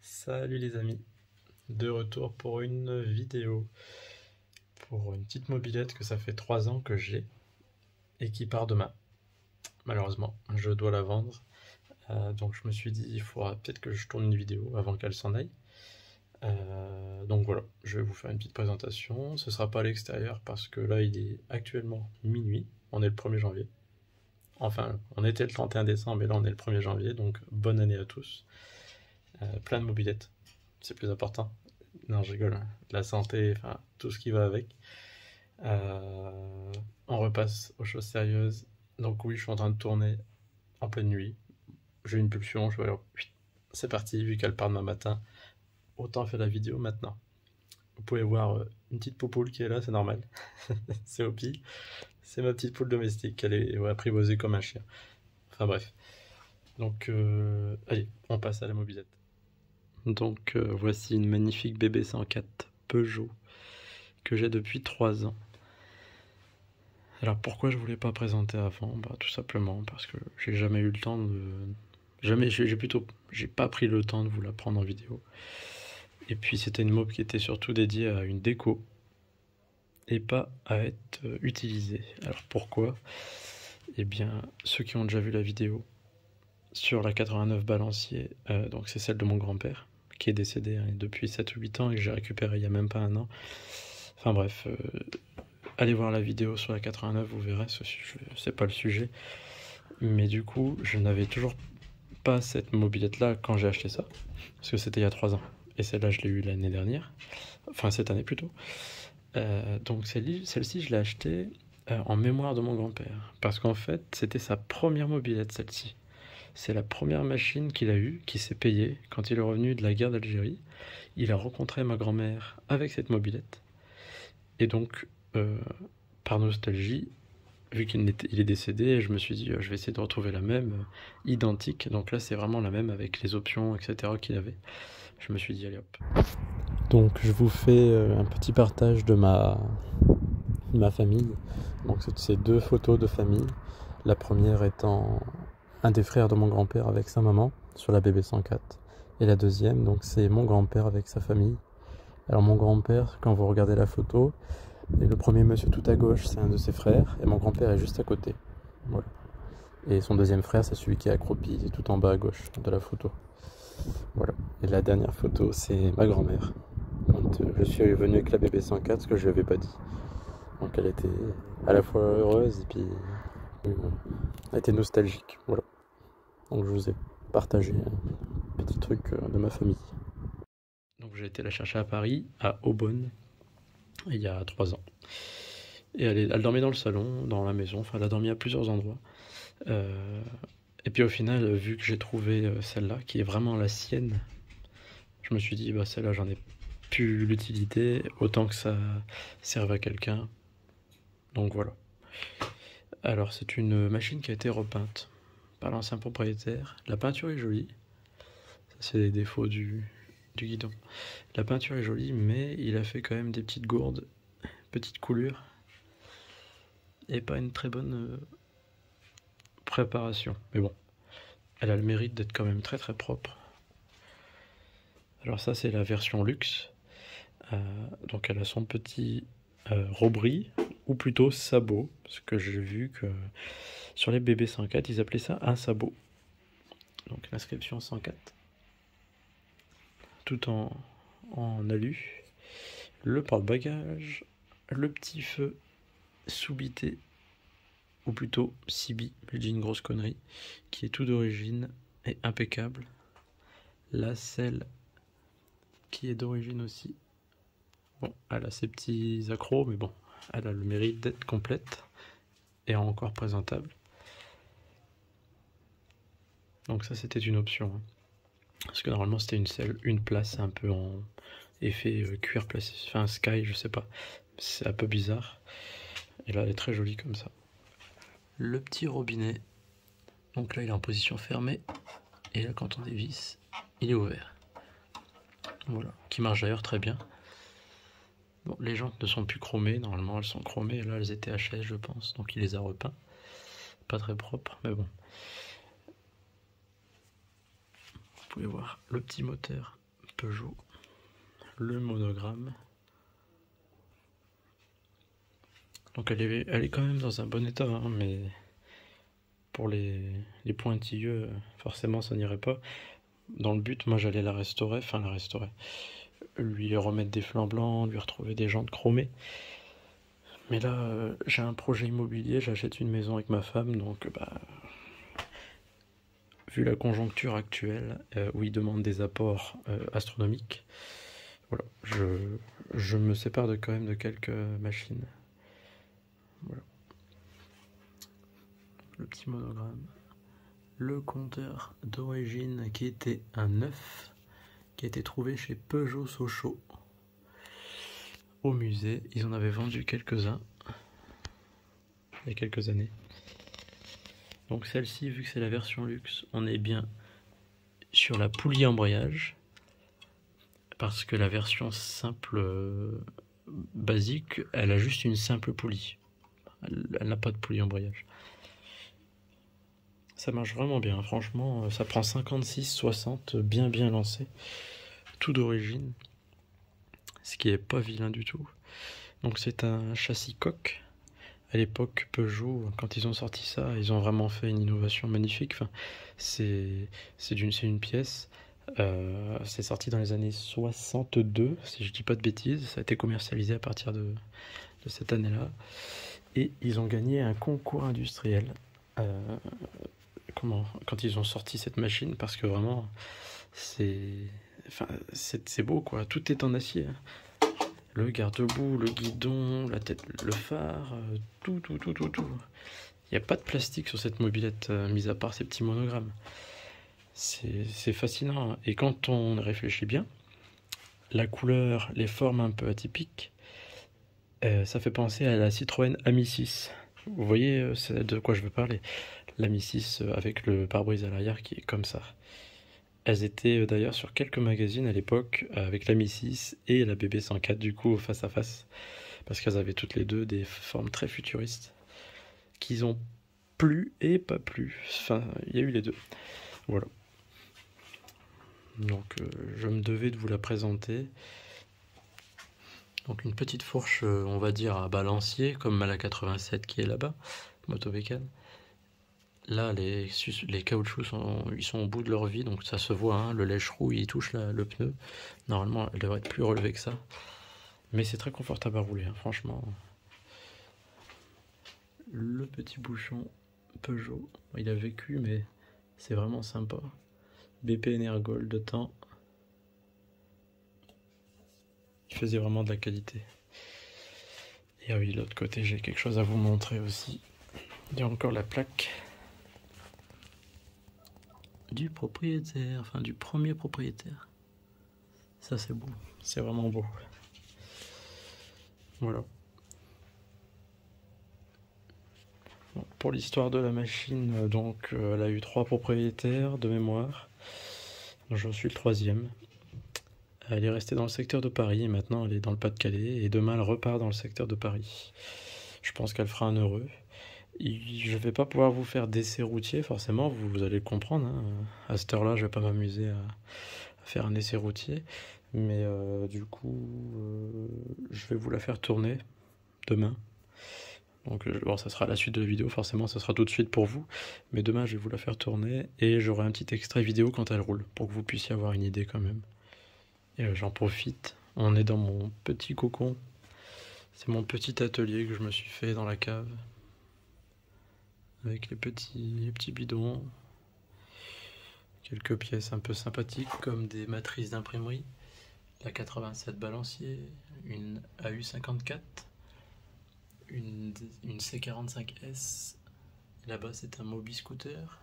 Salut les amis, de retour pour une vidéo, pour une petite mobilette que ça fait 3 ans que j'ai et qui part demain. Malheureusement, je dois la vendre, donc je me suis dit il faudra peut-être que je tourne une vidéo avant qu'elle s'en aille. Donc voilà, je vais vous faire une petite présentation, ce sera pas à l'extérieur parce que là il est actuellement minuit, on est le 1er janvier. Enfin, on était le 31 décembre et là on est le 1er janvier, donc bonne année à tous. Plein de mobilettes, c'est plus important. Non, je rigole, hein. La santé, enfin, tout ce qui va avec. On repasse aux choses sérieuses. Donc oui, je suis en train de tourner en pleine nuit. J'ai une pulsion, je vais alors, c'est parti, vu qu'elle part demain matin, autant faire la vidéo maintenant. Vous pouvez voir une petite poupoule qui est là, c'est normal. C'est Opi, c'est ma petite poule domestique, elle est apprivoisée comme un chien. Enfin bref. Donc allez, on passe à la mobilette. Donc voici une magnifique BB 104 Peugeot que j'ai depuis 3 ans. Alors pourquoi je voulais pas présenter avant? Bah tout simplement parce que j'ai jamais eu le temps de... J'ai pas pris le temps de vous la prendre en vidéo. Et puis c'était une mob qui était surtout dédiée à une déco et pas à être utilisée. Alors pourquoi? Eh bien, ceux qui ont déjà vu la vidéo sur la 89 balancier, donc c'est celle de mon grand-père, qui est décédé depuis 7 ou 8 ans et que j'ai récupéré il y a même pas un an. Enfin bref, allez voir la vidéo sur la 89, vous verrez, c'est pas le sujet. Mais du coup, je n'avais toujours pas cette mobilette-là quand j'ai acheté ça, parce que c'était il y a 3 ans. Et celle-là, je l'ai eu l'année dernière, enfin cette année plutôt. Donc celle-ci, je l'ai achetée en mémoire de mon grand-père, parce qu'en fait, c'était sa première mobilette, celle-ci. C'est la première machine qu'il a eue, qui s'est payée quand il est revenu de la guerre d'Algérie. Il a rencontré ma grand-mère avec cette mobilette. Et donc, par nostalgie, vu qu'il est décédé, je me suis dit, je vais essayer de retrouver la même, identique. Donc là, c'est vraiment la même avec les options, etc. qu'il avait. Je me suis dit, allez hop. Donc je vous fais un petit partage de ma famille. Donc c'est 2 photos de famille. La première étant un des frères de mon grand-père avec sa maman sur la BB 104. Et la deuxième, donc c'est mon grand-père avec sa famille. Alors mon grand-père, quand vous regardez la photo, et le premier monsieur tout à gauche, c'est un de ses frères, et mon grand-père est juste à côté. Voilà. Et son deuxième frère, c'est celui qui est accroupi, tout en bas à gauche de la photo. Voilà. Et la dernière photo, c'est ma grand-mère. Quand je suis venu avec la BB 104, ce que je lui avais pas dit. Donc elle était à la fois heureuse et puis elle était nostalgique. Voilà. Donc je vous ai partagé un petit truc de ma famille. Donc j'ai été la chercher à Paris, à Aubonne, il y a 3 ans. Et elle dormait dans le salon, dans la maison, enfin elle a dormi à plusieurs endroits. Et puis au final, vu que j'ai trouvé celle-là, qui est vraiment la sienne, je me suis dit, bah celle-là j'en ai plus l'utilité, autant que ça serve à quelqu'un. Donc voilà. Alors c'est une machine qui a été repeinte par l'ancien propriétaire. La peinture est jolie. Ça c'est les défauts du guidon. La peinture est jolie, mais il a fait quand même des petites gourdes, petites coulures. Et pas une très bonne préparation. Mais bon, elle a le mérite d'être quand même très très propre. Alors ça c'est la version luxe. Donc elle a son petit robris, ou plutôt sabot, parce que j'ai vu que sur les BB 104 ils appelaient ça un sabot. Donc l'inscription 104, tout en alu. Le porte-bagages, le petit feu soubité, ou plutôt Sibi, je dis une grosse connerie, qui est tout d'origine et impeccable. La selle qui est d'origine aussi. Bon, elle a ses petits accros, mais bon, elle a le mérite d'être complète et encore présentable. Donc ça c'était une option, hein. Parce que normalement c'était une selle, une place un peu en effet cuir placé, enfin sky, je sais pas. C'est un peu bizarre. Et là elle est très jolie comme ça. Le petit robinet. Donc là il est en position fermée. Et là quand on dévisse, il est ouvert. Voilà, qui marche d'ailleurs très bien. Bon, les jantes ne sont plus chromées, normalement elles sont chromées, là elles étaient HS je pense, donc il les a repeints. Pas très propre, mais bon. Vous pouvez voir le petit moteur Peugeot, le monogramme. Donc elle est quand même dans un bon état, hein, mais pour les pointilleux, forcément ça n'irait pas. Dans le but, moi j'allais la restaurer, lui remettre des flancs blancs, lui retrouver des jantes chromées. Mais là, j'ai un projet immobilier, j'achète une maison avec ma femme, donc vu la conjoncture actuelle, où il demande des apports astronomiques, voilà, je me sépare quand même de quelques machines. Voilà. Le petit monogramme. Le compteur d'origine qui était un 9, qui a été trouvé chez Peugeot Sochaux au musée. Ils en avaient vendu quelques-uns il y a quelques années. Donc celle-ci, vu que c'est la version luxe, on est bien sur la poulie embrayage, parce que la version simple basique, elle a juste une simple poulie. Elle n'a pas de poulie embrayage. Ça marche vraiment bien, franchement, ça prend 56-60, bien lancé, tout d'origine, ce qui est pas vilain du tout. Donc c'est un châssis coque. À l'époque, Peugeot, quand ils ont sorti ça, ils ont vraiment fait une innovation magnifique. Enfin, c'est une pièce. C'est sorti dans les années 62, si je dis pas de bêtises. Ça a été commercialisé à partir de cette année-là. Et ils ont gagné un concours industriel. Quand ils ont sorti cette machine, parce que vraiment, c'est beau, quoi. Tout est en acier, hein. Le garde-boue, le guidon, la tête, le phare, tout. Il n'y a pas de plastique sur cette mobilette, mis à part ces petits monogrammes. C'est fascinant, hein. Et quand on réfléchit bien, la couleur, les formes un peu atypiques, ça fait penser à la Citroën Ami 6. Vous voyez de quoi je veux parler. L'Ami 6 avec le pare-brise à l'arrière qui est comme ça. Elles étaient d'ailleurs sur quelques magazines à l'époque, avec l'Ami 6 et la BB 104, du coup, face à face. Parce qu'elles avaient toutes les deux des formes très futuristes, qu'ils ont plu et pas plu. Enfin, il y a eu les deux. Voilà. Donc, je me devais de vous la présenter. Donc, une petite fourche, on va dire, à balancier, comme à la 87 qui est là-bas, Motobécane. Là, les caoutchoucs ils sont au bout de leur vie, donc ça se voit, hein, le lèche-roue il touche le pneu. Normalement, elle devrait être plus relevée que ça. Mais c'est très confortable à rouler, hein, franchement. Le petit bouchon Peugeot, il a vécu, mais c'est vraiment sympa. BP Energold de temps. Il faisait vraiment de la qualité. Et ah oui, de l'autre côté, j'ai quelque chose à vous montrer aussi. Il y a encore la plaque du propriétaire, enfin du premier propriétaire. Ça c'est beau, c'est vraiment beau. Voilà. Bon, pour l'histoire de la machine, donc elle a eu 3 propriétaires de mémoire. Je suis le 3e. Elle est restée dans le secteur de Paris et maintenant elle est dans le Pas-de-Calais et demain elle repart dans le secteur de Paris. Je pense qu'elle fera un heureux. Je vais pas pouvoir vous faire d'essai routier, forcément, vous allez le comprendre, hein. À cette heure-là, je vais pas m'amuser à faire un essai routier, mais du coup, je vais vous la faire tourner demain. Donc, bon, ça sera la suite de la vidéo, forcément, ça sera tout de suite pour vous, mais demain, je vais vous la faire tourner et j'aurai un petit extrait vidéo quand elle roule, pour que vous puissiez avoir une idée quand même. Et j'en profite, on est dans mon petit cocon, c'est mon petit atelier que je me suis fait dans la cave. Avec les petits bidons, quelques pièces un peu sympathiques comme des matrices d'imprimerie, la 87 balancier, une AU54, une C45S, là-bas c'est un Mobi Scooter.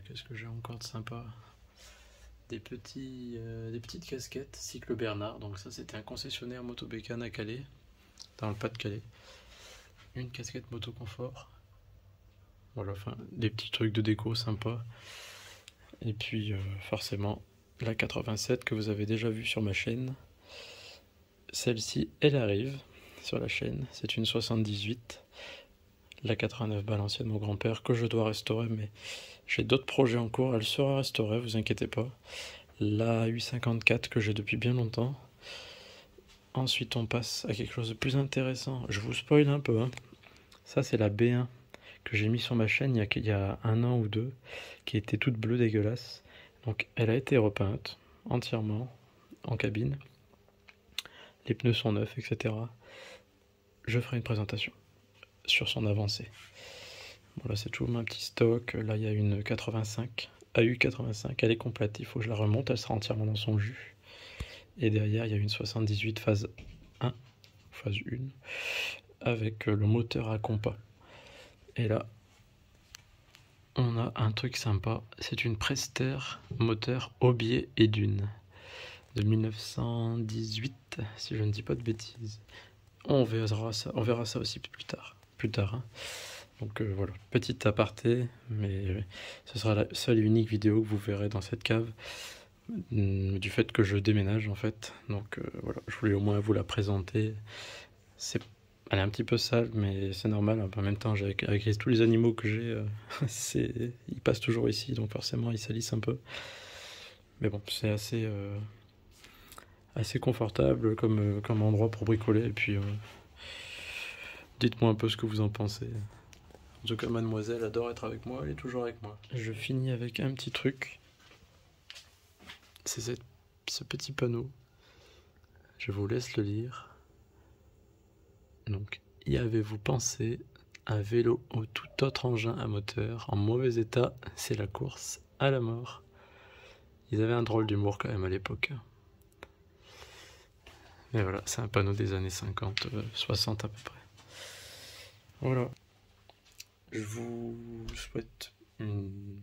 Qu'est-ce que j'ai encore de sympa? Des petites casquettes Cycle Bernard, donc ça c'était un concessionnaire Motobécane à Calais, dans le Pas-de-Calais. Une casquette moto confort. Voilà, enfin, des petits trucs de déco sympas. Et puis, forcément, la 87 que vous avez déjà vue sur ma chaîne. Celle-ci, elle arrive sur la chaîne. C'est une 78. La 89 balancière de mon grand-père que je dois restaurer, mais j'ai d'autres projets en cours. Elle sera restaurée, vous inquiétez pas. la 854 que j'ai depuis bien longtemps. Ensuite on passe à quelque chose de plus intéressant. Je vous spoil un peu, hein. Ça c'est la B1 que j'ai mis sur ma chaîne il y a 1 an ou 2, qui était toute bleue dégueulasse. Donc elle a été repeinte entièrement en cabine. Les pneus sont neufs, etc. Je ferai une présentation sur son avancée. Bon là c'est tout mon petit stock. Là il y a une 85, AU85, elle est complète, il faut que je la remonte, elle sera entièrement dans son jus. Et derrière il y a une 78 phase 1, phase 1, avec le moteur à compas. Et là on a un truc sympa, c'est une Prester moteur Aubier et Dune de 1918, si je ne dis pas de bêtises. On verra ça aussi plus tard, hein. Donc voilà, petite aparté, mais ce sera la seule et unique vidéo que vous verrez dans cette cave, du fait que je déménage en fait. Donc voilà, je voulais au moins vous la présenter. Elle est un petit peu sale, mais c'est normal. En même temps, avec tous les animaux que j'ai, ils passent toujours ici, donc forcément ils salissent un peu. Mais bon, c'est assez confortable comme endroit pour bricoler. Et puis dites-moi un peu ce que vous en pensez. En tout cas, mademoiselle adore être avec moi, elle est toujours avec moi. Je finis avec un petit truc. C'est ce petit panneau. Je vous laisse le lire. Donc, y avez-vous pensé, un vélo ou tout autre engin à moteur en mauvais état, c'est la course à la mort. Ils avaient un drôle d'humour quand même à l'époque. Mais voilà, c'est un panneau des années 50, 60 à peu près. Voilà. Je vous souhaite une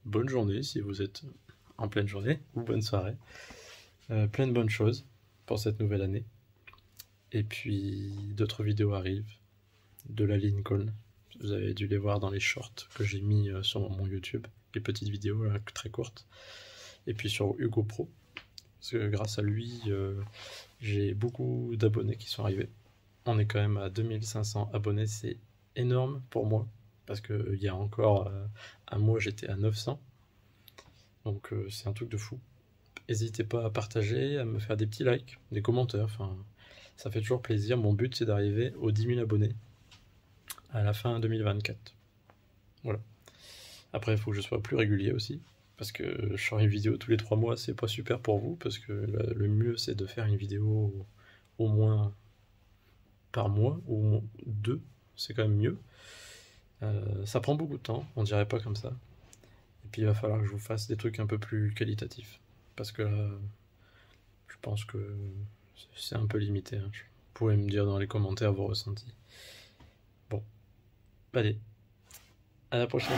bonne journée si vous êtes en pleine journée, ou bonne soirée. Plein de bonnes choses pour cette nouvelle année. Et puis d'autres vidéos arrivent de la Lincoln. Vous avez dû les voir dans les shorts que j'ai mis sur mon YouTube. Les petites vidéos là, très courtes. Et puis sur Hugo Pro. Parce que grâce à lui, j'ai beaucoup d'abonnés qui sont arrivés. On est quand même à 2500 abonnés, c'est énorme pour moi, parce qu'il y a encore un mois j'étais à 900, donc c'est un truc de fou. N'hésitez pas à partager, à me faire des petits likes, des commentaires, enfin ça fait toujours plaisir. Mon but c'est d'arriver aux 10 000 abonnés à la fin 2024. Voilà. Après il faut que je sois plus régulier aussi, parce que je sors une vidéo tous les 3 mois, c'est pas super pour vous, parce que le mieux c'est de faire une vidéo au moins par mois, ou 2, c'est quand même mieux. Ça prend beaucoup de temps, on dirait pas comme ça. Et puis il va falloir que je vous fasse des trucs un peu plus qualitatifs, parce que là, je pense que c'est un peu limité, hein. Vous pouvez me dire dans les commentaires vos ressentis. Bon, allez, à la prochaine.